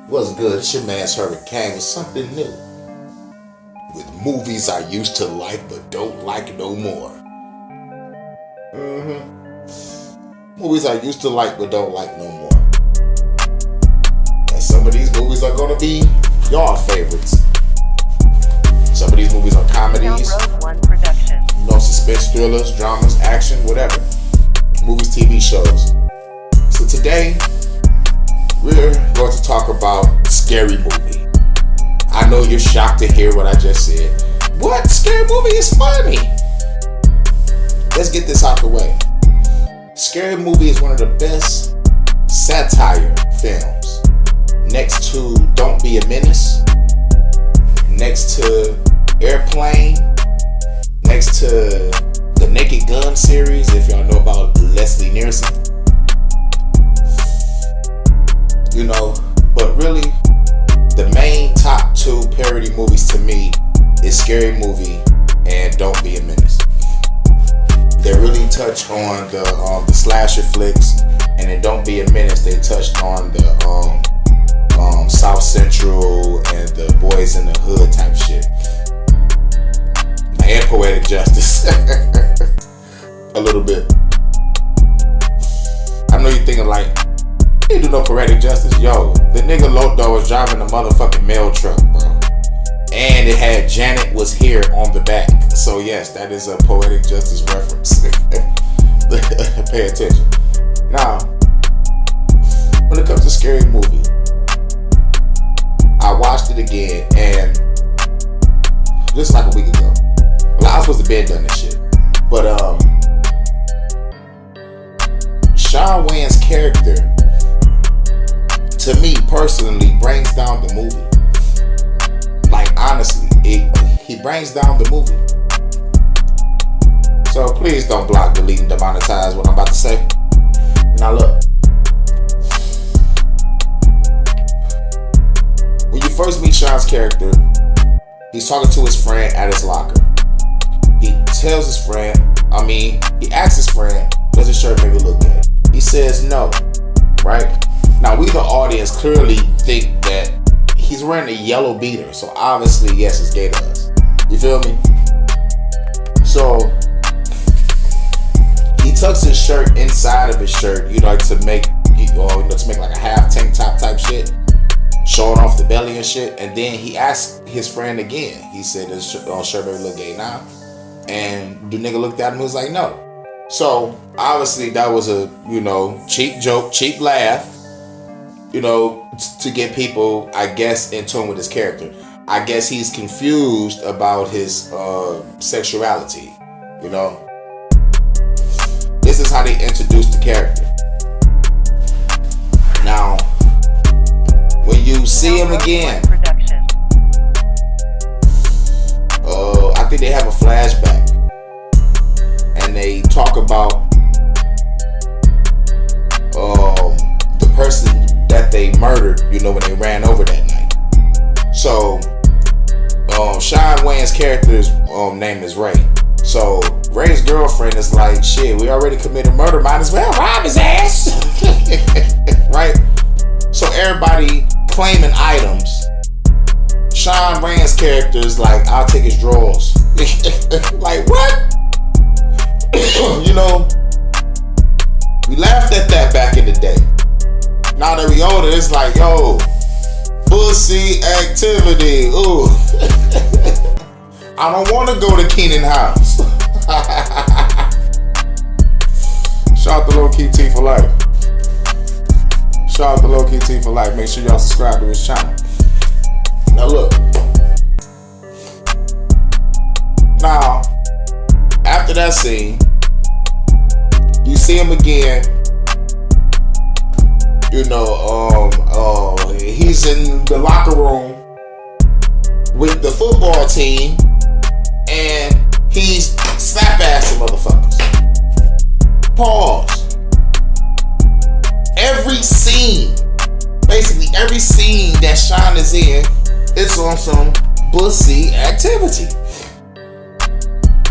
What's good? It's your man Hurricane with something new. With movies I used to like but don't like no more. Movies I used to like but don't like no more. And some of these movies are gonna be y'all favorites. Some of these movies are comedies, suspense thrillers, dramas, action, whatever. Movies, TV shows. So today, we're going to talk about Scary Movie. I know you're shocked to hear what I just said. What? Scary Movie is funny. Let's get this out the way. Scary Movie is one of the best satire films. Next to Don't Be a Menace. Next to Airplane. Next to the Naked Gun series, if y'all know about Leslie Nielsen. But really, the main top two parody movies to me is Scary Movie and Don't Be a Menace. They really touch on the slasher flicks, and in Don't Be a Menace, they touched on the South Central and the Boys in the Hood type shit. And Poetic Justice. A little bit. I know you're thinking like, you do no Poetic Justice. Yo, the nigga Lodo was driving a motherfucking mail truck, bro. And it had Janet Was Here on the back. So yes, that is a Poetic Justice reference. Pay attention. Now, when it comes to Scary Movie, I watched it again, and this is like a week ago. Well, I was supposed to bed done this shit. But Shawn Wayans' character, to me personally, brings down the movie. Like, honestly, he brings down the movie. So please don't block, delete, and demonetize what I'm about to say. Now look. When you first meet Shawn's character, he's talking to his friend at his locker. He tells his friend, he asks his friend, does his shirt make me look gay? He says no, right? Now we the audience clearly think that he's wearing a yellow beater, so obviously yes, it's gay to us. You feel me? So he tucks his shirt inside of his shirt, to make like a half tank top type shit, showing off the belly and shit. And then he asked his friend again. He said, "Does shirt make me look gay now?" And the nigga looked at him and was like, "No." So obviously that was a cheap joke, cheap laugh. To get people, I guess, in tune with his character. I guess he's confused about his sexuality. This is how they introduced the character. Now, when you see him again, I think they have a flashback, and they talk about the person that they murdered, when they ran over that night. So, Shawn Wayans' character's name is Ray. So, Ray's girlfriend is like, shit, we already committed murder, might as well rob his ass. Right? So, everybody claiming items. Shawn Wayans' character is like, I'll take his drawers. Like, what? We laughed at that back in the day. Now that we older, it's like, yo, pussy activity. Ooh. I don't want to go to Keenan house. Shout out to Low Key T for life. Shout out to Low Key T for life. Make sure y'all subscribe to his channel. Now look. Now, after that scene, you see him again. He's in the locker room with the football team, and he's slap-assing motherfuckers. Pause. Basically every scene that Shawn is in, it's on some pussy activity.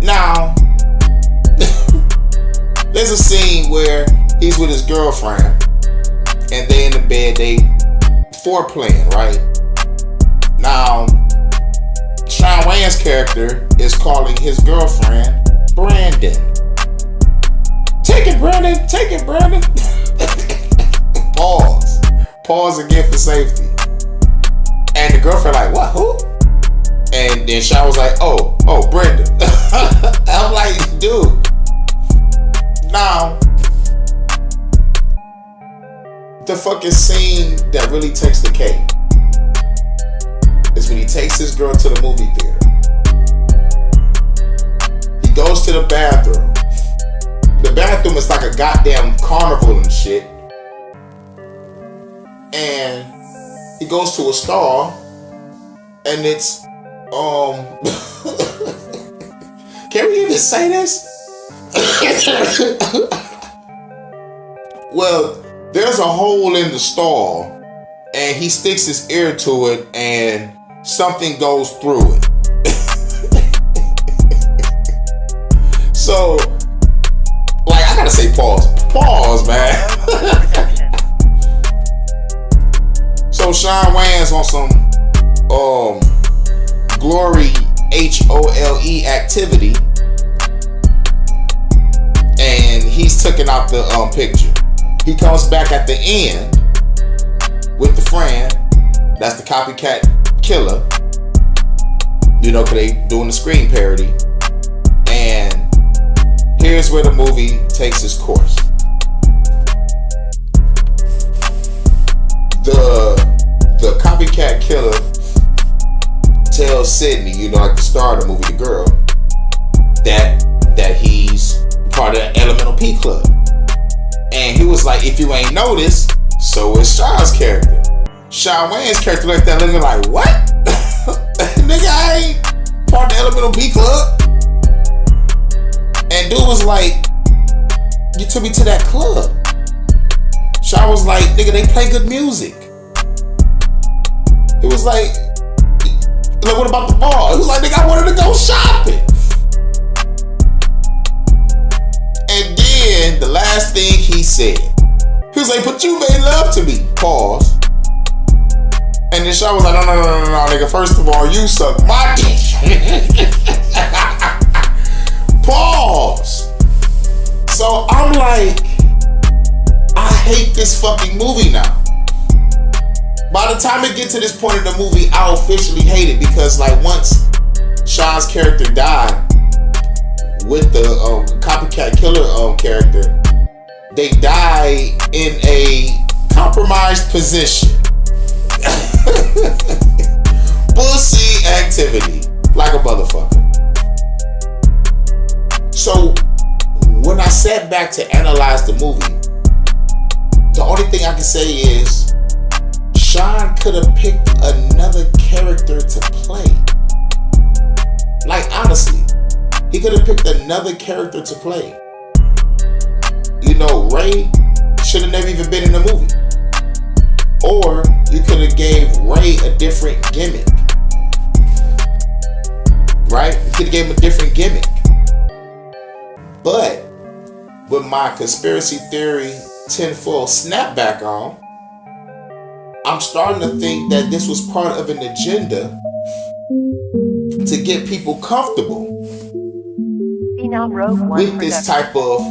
Now, there's a scene where he's with his girlfriend, and they in the bed, they foreplaying, right? Now, Shawn Wayans' character is calling his girlfriend Brandon. Take it, Brandon. Take it, Brandon. Pause. Pause again for safety. And the girlfriend like, what? Who? And then Shawn was like, oh, Brenda. I'm like, dude. Now, the fucking scene that really takes the cake is when he takes his girl to the movie theater. He goes to the bathroom. The bathroom is like a goddamn carnival and shit. And he goes to a stall and it's can we even say this? Well, there's a hole in the stall and he sticks his ear to it and something goes through it. So, like, I gotta say pause. Pause, man. So Shawn Wayans on some glory HOLE activity, and he's taking out the picture. He comes back at the end with the friend. That's the copycat killer. You know, cause they doing the screen parody. And here's where the movie takes its course. The copycat killer tells Sydney, you know, like the star of the movie, the girl, that he's part of the Elemental P Club. And he was like, if you ain't noticed, so is Shawn's character. Shawn Wayans' character like that, looking like, what? Nigga, I ain't part of the Elemental P Club. And dude was like, you took me to that club. Shawn was like, nigga, they play good music. It was like what about the bar? It was like, nigga, I wanted to go shopping. And then the last thing he said, he was like, but you made love to me. Pause. And then Shawn was like, no, nigga. First of all, you suck my dick. Pause. So I'm like, I hate this fucking movie now. By the time it gets to this point in the movie, I officially hate it because, like, once Shawn's character died with the copycat killer character, they die in a compromised position. Pussy activity, like a motherfucker. So when I sat back to analyze the movie, the only thing I can say is Shawn could have picked another character to play. Like, honestly, he could have picked another character to play. You know, Ray should have never even been in the movie. Or you could have gave Ray a different gimmick. Right? You could have gave him a different gimmick. But with my conspiracy theory tinfoil snapback on, I'm starting to think that this was part of an agenda to get people comfortable with this type of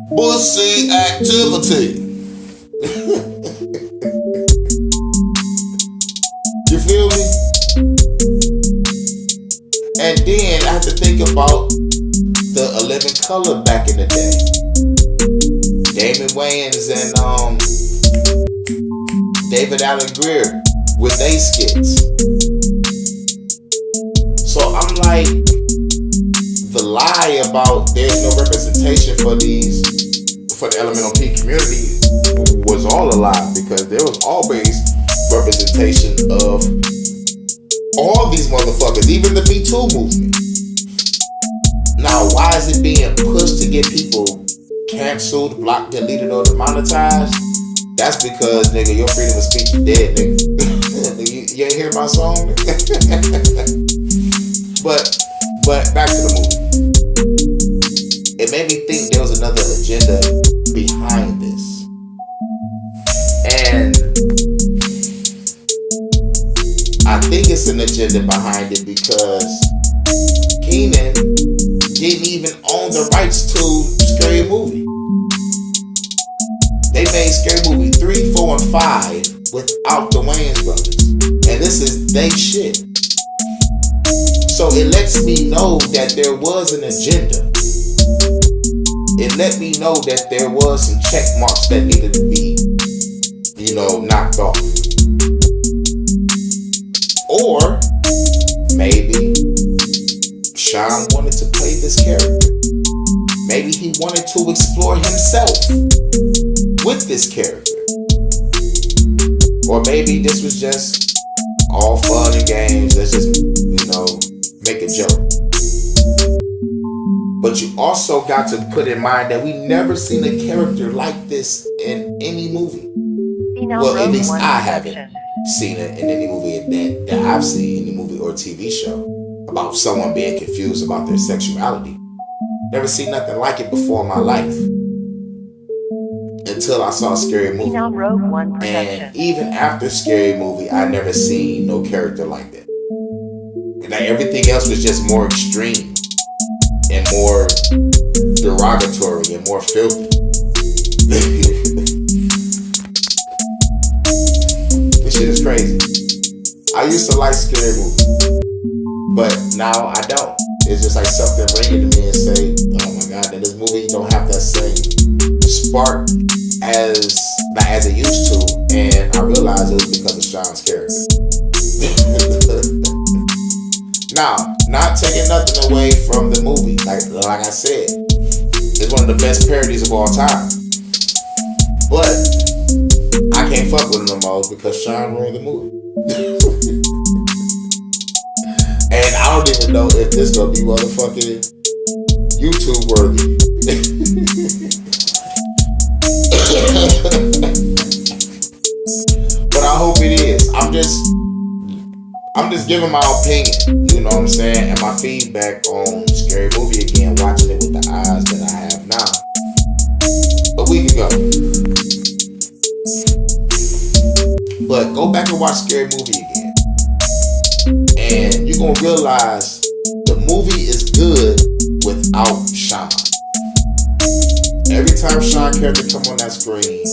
pussy activity. You feel me? And then I have to think about the 11 Color back in the day. Damon Wayans and David Allen Greer with they skits. So I'm like, the lie about there's no representation for the Elemental P community was all a lie, because there was always representation of all these motherfuckers, even the Me Too movement. Now, why is it being pushed to get people canceled, blocked, deleted, or demonetized? That's because, nigga, your freedom of speech is dead, nigga. You ain't hear my song? But back to the movie. It made me think there was another agenda behind this. And an agenda behind it because Keenan didn't even own the rights to Scary Movie. They made Scary Movie 3, 4, and 5 without the Wayans brothers. And this is they shit. So it lets me know that there was an agenda. It let me know that there was some check marks that needed to be, knocked off. Or maybe Shawn wanted to play this character. Maybe he wanted to explore himself with this character. Or maybe this was just all fun and games. Let's just, make a joke. But you also got to put in mind that we never seen a character like this in any movie. Well, at least I haven't seen it in any movie that I've seen, any movie or TV show, about someone being confused about their sexuality. Never seen nothing like it before in my life. Until I saw Scary Movie. And even after Scary Movie, I never seen no character like that. Like everything else was just more extreme and more derogatory and more filthy. This shit is crazy. I used to like Scary Movie, but now I don't. It's just like something ringing to me and say, oh my God, in this movie you don't have that same spark as it used to. And I realized it was because of Shawn's character. Now, not taking nothing away from the movie. Like I said, it's one of the best parodies of all time. But I can't fuck with it no more because Shawn ruined the movie. And I don't even know if this gonna be motherfucking YouTube worthy. But I hope it is. I'm just giving my opinion, you know what I'm saying, and my feedback on Scary Movie again, watching it with the eyes that I have now. A week ago. But go back and watch Scary Movie again. And you're gonna realize the movie is good without Shawn. Every time Shawn character come on that screen,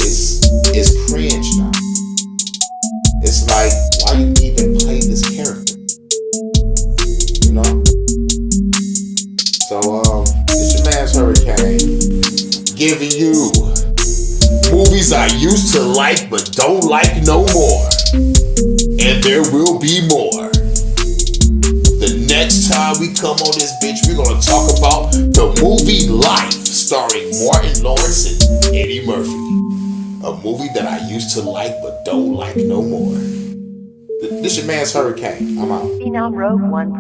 it's cringe now. It's like, why you even play this character? So, it's your man's Hurricane giving you movies I used to like but don't like no more. And there will be more. The next time we come on this bitch, we're gonna talk about the movie Life, starring Martin Lawrence and Eddie Murphy. A movie that I used to like but don't like no more. This your man's Hurricane. I'm out. Phenom Rogue One Production.